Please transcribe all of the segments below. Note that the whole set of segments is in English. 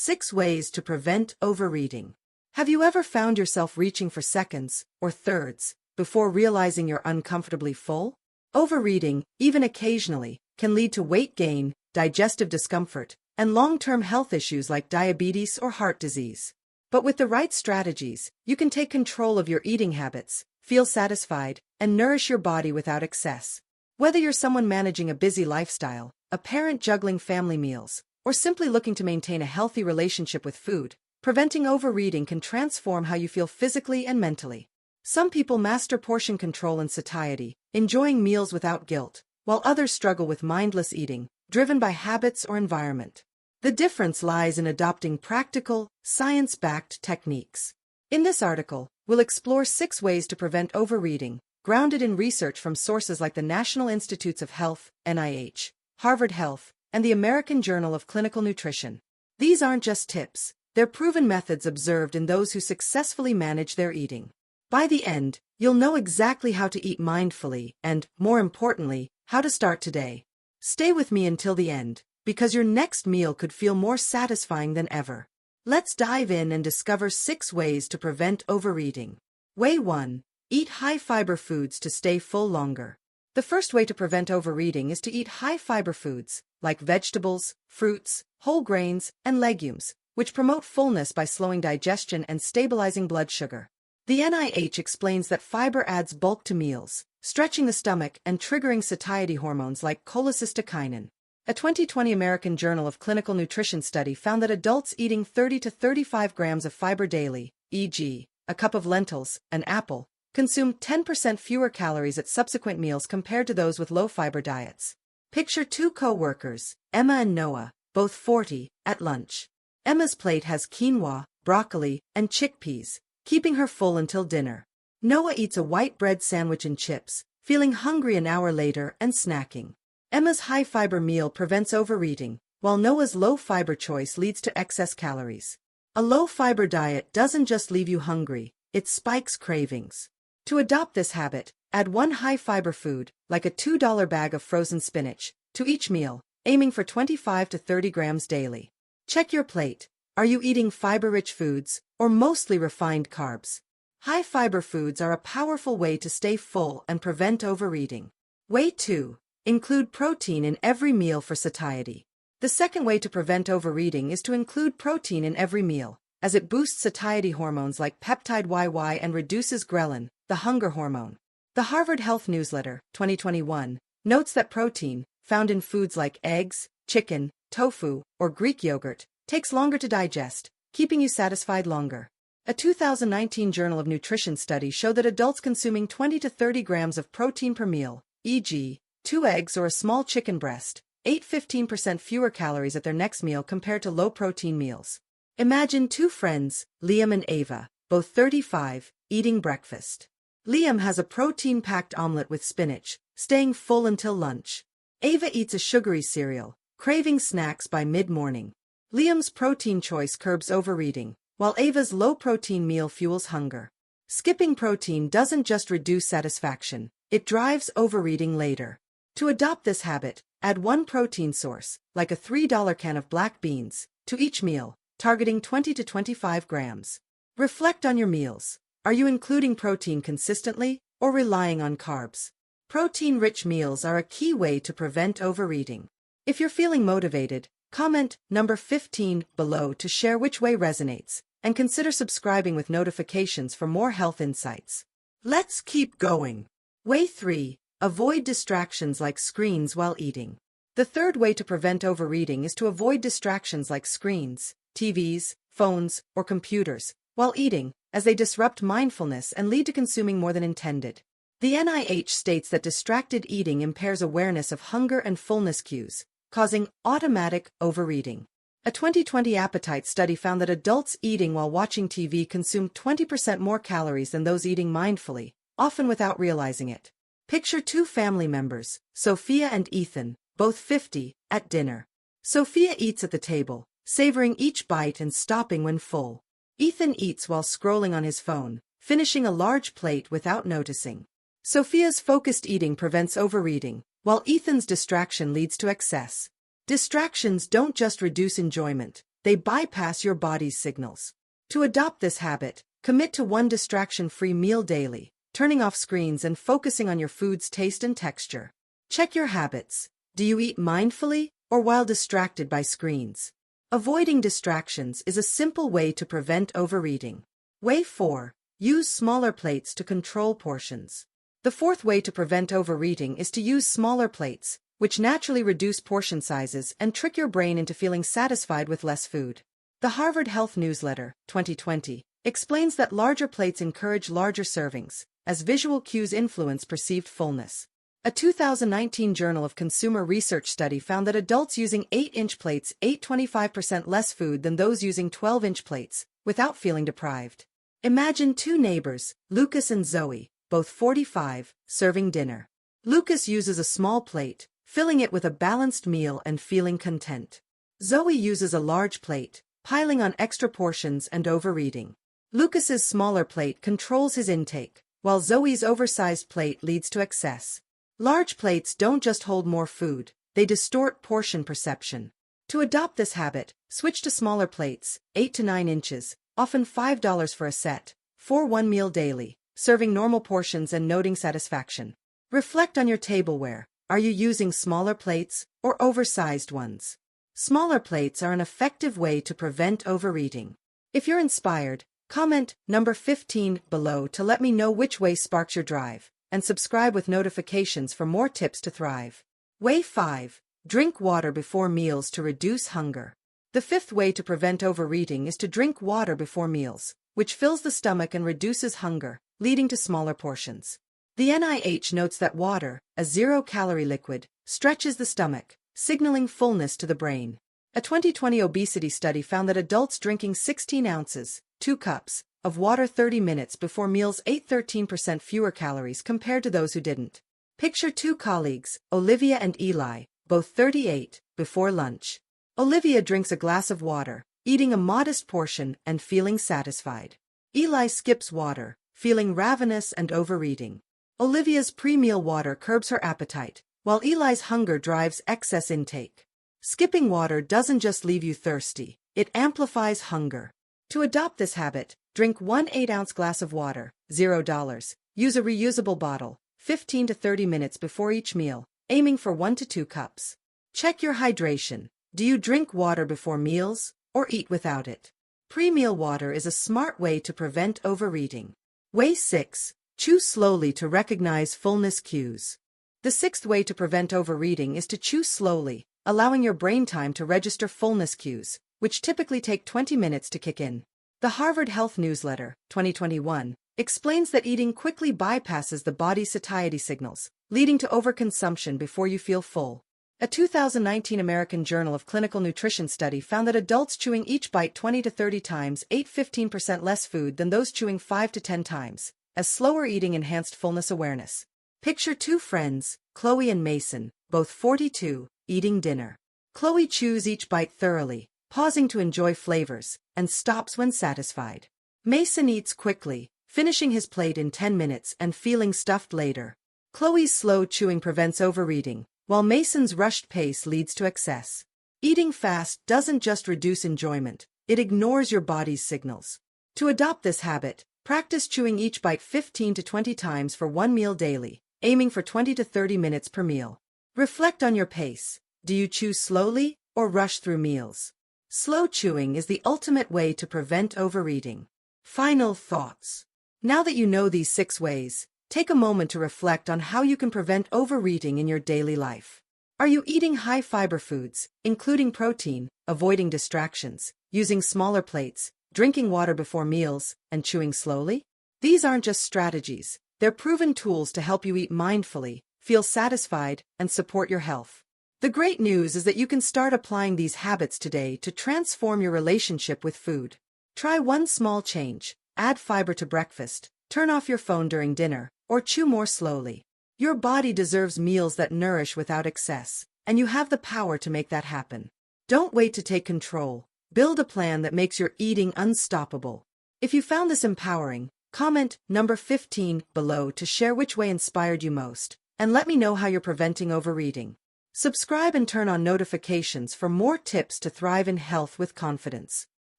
6 Ways to Prevent Overeating. Have you ever found yourself reaching for seconds, or thirds, before realizing you're uncomfortably full? Overeating, even occasionally, can lead to weight gain, digestive discomfort, and long-term health issues like diabetes or heart disease. But with the right strategies, you can take control of your eating habits, feel satisfied, and nourish your body without excess. Whether you're someone managing a busy lifestyle, a parent juggling family meals, or simply looking to maintain a healthy relationship with food, preventing overeating can transform how you feel physically and mentally. Some people master portion control and satiety, enjoying meals without guilt, while others struggle with mindless eating, driven by habits or environment. The difference lies in adopting practical, science-backed techniques. In this article, we'll explore 6 ways to prevent overeating, grounded in research from sources like the National Institutes of Health, NIH, Harvard Health, and the American Journal of Clinical Nutrition. These aren't just tips, they're proven methods observed in those who successfully manage their eating. By the end, you'll know exactly how to eat mindfully and, more importantly, how to start today. Stay with me until the end, because your next meal could feel more satisfying than ever. Let's dive in and discover 6 ways to prevent overeating. Way 1. Eat high-fiber foods to stay full longer. The first way to prevent overeating is to eat high-fiber foods, like vegetables, fruits, whole grains, and legumes, which promote fullness by slowing digestion and stabilizing blood sugar. The NIH explains that fiber adds bulk to meals, stretching the stomach and triggering satiety hormones like cholecystokinin. A 2020 American Journal of Clinical Nutrition study found that adults eating 30 to 35 grams of fiber daily, e.g., a cup of lentils, an apple, consume 10% fewer calories at subsequent meals compared to those with low-fiber diets. Picture 2 co-workers, Emma and Noah, both 40, at lunch. Emma's plate has quinoa, broccoli, and chickpeas, keeping her full until dinner. Noah eats a white bread sandwich and chips, feeling hungry an hour later and snacking. Emma's high-fiber meal prevents overeating, while Noah's low-fiber choice leads to excess calories. A low-fiber diet doesn't just leave you hungry, it spikes cravings. To adopt this habit, add 1 high-fiber food, like a $2 bag of frozen spinach, to each meal, aiming for 25 to 30 grams daily. Check your plate. Are you eating fiber-rich foods, or mostly refined carbs? High-fiber foods are a powerful way to stay full and prevent overeating. Way 2. Include protein in every meal for satiety. The second way to prevent overeating is to include protein in every meal, as it boosts satiety hormones like peptide YY and reduces ghrelin, the hunger hormone. The Harvard Health Newsletter, 2021, notes that protein, found in foods like eggs, chicken, tofu, or Greek yogurt, takes longer to digest, keeping you satisfied longer. A 2019 Journal of Nutrition study showed that adults consuming 20 to 30 grams of protein per meal, e.g., 2 eggs or a small chicken breast, ate 15% fewer calories at their next meal compared to low-protein meals. Imagine 2 friends, Liam and Ava, both 35, eating breakfast. Liam has a protein-packed omelet with spinach, staying full until lunch. Ava eats a sugary cereal, craving snacks by mid-morning. Liam's protein choice curbs overeating, while Ava's low-protein meal fuels hunger. Skipping protein doesn't just reduce satisfaction, it drives overeating later. To adopt this habit, add 1 protein source, like a $3 can of black beans, to each meal, targeting 20 to 25 grams. Reflect on your meals. Are you including protein consistently, or relying on carbs? Protein-rich meals are a key way to prevent overeating. If you're feeling motivated, comment number 15 below to share which way resonates, and consider subscribing with notifications for more health insights. Let's keep going. Way 3. Avoid distractions like screens while eating. The third way to prevent overeating is to avoid distractions like screens, TVs, phones, or computers, while eating, as they disrupt mindfulness and lead to consuming more than intended. The NIH states that distracted eating impairs awareness of hunger and fullness cues, causing automatic overeating. A 2020 appetite study found that adults eating while watching TV consume 20% more calories than those eating mindfully, often without realizing it. Picture 2 family members, Sophia and Ethan, both 50, at dinner. Sophia eats at the table, savoring each bite and stopping when full. Ethan eats while scrolling on his phone, finishing a large plate without noticing. Sophia's focused eating prevents overeating, while Ethan's distraction leads to excess. Distractions don't just reduce enjoyment, they bypass your body's signals. To adopt this habit, commit to one distraction-free meal daily, turning off screens and focusing on your food's taste and texture. Check your habits. Do you eat mindfully or while distracted by screens? Avoiding distractions is a simple way to prevent overeating. Way 4. Use smaller plates to control portions. The fourth way to prevent overeating is to use smaller plates, which naturally reduce portion sizes and trick your brain into feeling satisfied with less food. The Harvard Health Newsletter, 2020, explains that larger plates encourage larger servings, as visual cues influence perceived fullness. A 2019 Journal of Consumer Research study found that adults using 8-inch plates ate 25% less food than those using 12-inch plates, without feeling deprived. Imagine two neighbors, Lucas and Zoe, both 45, serving dinner. Lucas uses a small plate, filling it with a balanced meal and feeling content. Zoe uses a large plate, piling on extra portions and overeating. Lucas's smaller plate controls his intake, while Zoe's oversized plate leads to excess. Large plates don't just hold more food, they distort portion perception. To adopt this habit, switch to smaller plates, 8 to 9 inches, often $5 for a set, for one meal daily, serving normal portions and noting satisfaction. Reflect on your tableware. Are you using smaller plates or oversized ones? Smaller plates are an effective way to prevent overeating. If you're inspired, comment number 15 below to let me know which way sparks your drive, and subscribe with notifications for more tips to thrive. Way 5. Drink water before meals to reduce hunger. The fifth way to prevent overeating is to drink water before meals, which fills the stomach and reduces hunger, leading to smaller portions. The NIH notes that water, a zero-calorie liquid, stretches the stomach, signaling fullness to the brain. A 2020 obesity study found that adults drinking 16 ounces, 2 cups, of water 30 minutes before meals ate 13% fewer calories compared to those who didn't. Picture two colleagues, Olivia and Eli, both 38, before lunch. Olivia drinks a glass of water, eating a modest portion and feeling satisfied. Eli skips water, feeling ravenous and overeating. Olivia's pre-meal water curbs her appetite, while Eli's hunger drives excess intake. Skipping water doesn't just leave you thirsty, it amplifies hunger. To adopt this habit, drink one 8-ounce glass of water, $0. Use a reusable bottle, 15 to 30 minutes before each meal, aiming for 1 to 2 cups. Check your hydration. Do you drink water before meals, or eat without it? Pre-meal water is a smart way to prevent overeating. Way 6. Chew slowly to recognize fullness cues. The sixth way to prevent overeating is to chew slowly, allowing your brain time to register fullness cues, which typically take 20 minutes to kick in. The Harvard Health Newsletter, 2021, explains that eating quickly bypasses the body's satiety signals, leading to overconsumption before you feel full. A 2019 American Journal of Clinical Nutrition study found that adults chewing each bite 20 to 30 times ate 15% less food than those chewing 5 to 10 times, as slower eating enhanced fullness awareness. Picture two friends, Chloe and Mason, both 42, eating dinner. Chloe chews each bite thoroughly, pausing to enjoy flavors, and stops when satisfied. Mason eats quickly, finishing his plate in 10 minutes and feeling stuffed later. Chloe's slow chewing prevents overeating, while Mason's rushed pace leads to excess. Eating fast doesn't just reduce enjoyment, it ignores your body's signals. To adopt this habit, practice chewing each bite 15 to 20 times for one meal daily, aiming for 20 to 30 minutes per meal. Reflect on your pace. Do you chew slowly or rush through meals? Slow chewing is the ultimate way to prevent overeating. Final thoughts. Now that you know these 6 ways, take a moment to reflect on how you can prevent overeating in your daily life. Are you eating high-fiber foods, including protein, avoiding distractions, using smaller plates, drinking water before meals, and chewing slowly? These aren't just strategies, they're proven tools to help you eat mindfully, feel satisfied, and support your health. The great news is that you can start applying these habits today to transform your relationship with food. Try one small change: add fiber to breakfast, turn off your phone during dinner, or chew more slowly. Your body deserves meals that nourish without excess, and you have the power to make that happen. Don't wait to take control. Build a plan that makes your eating unstoppable. If you found this empowering, comment number 15 below to share which way inspired you most, and let me know how you're preventing overeating. Subscribe and turn on notifications for more tips to thrive in health with confidence.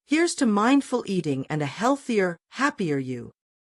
Here's to mindful eating and a healthier, happier you.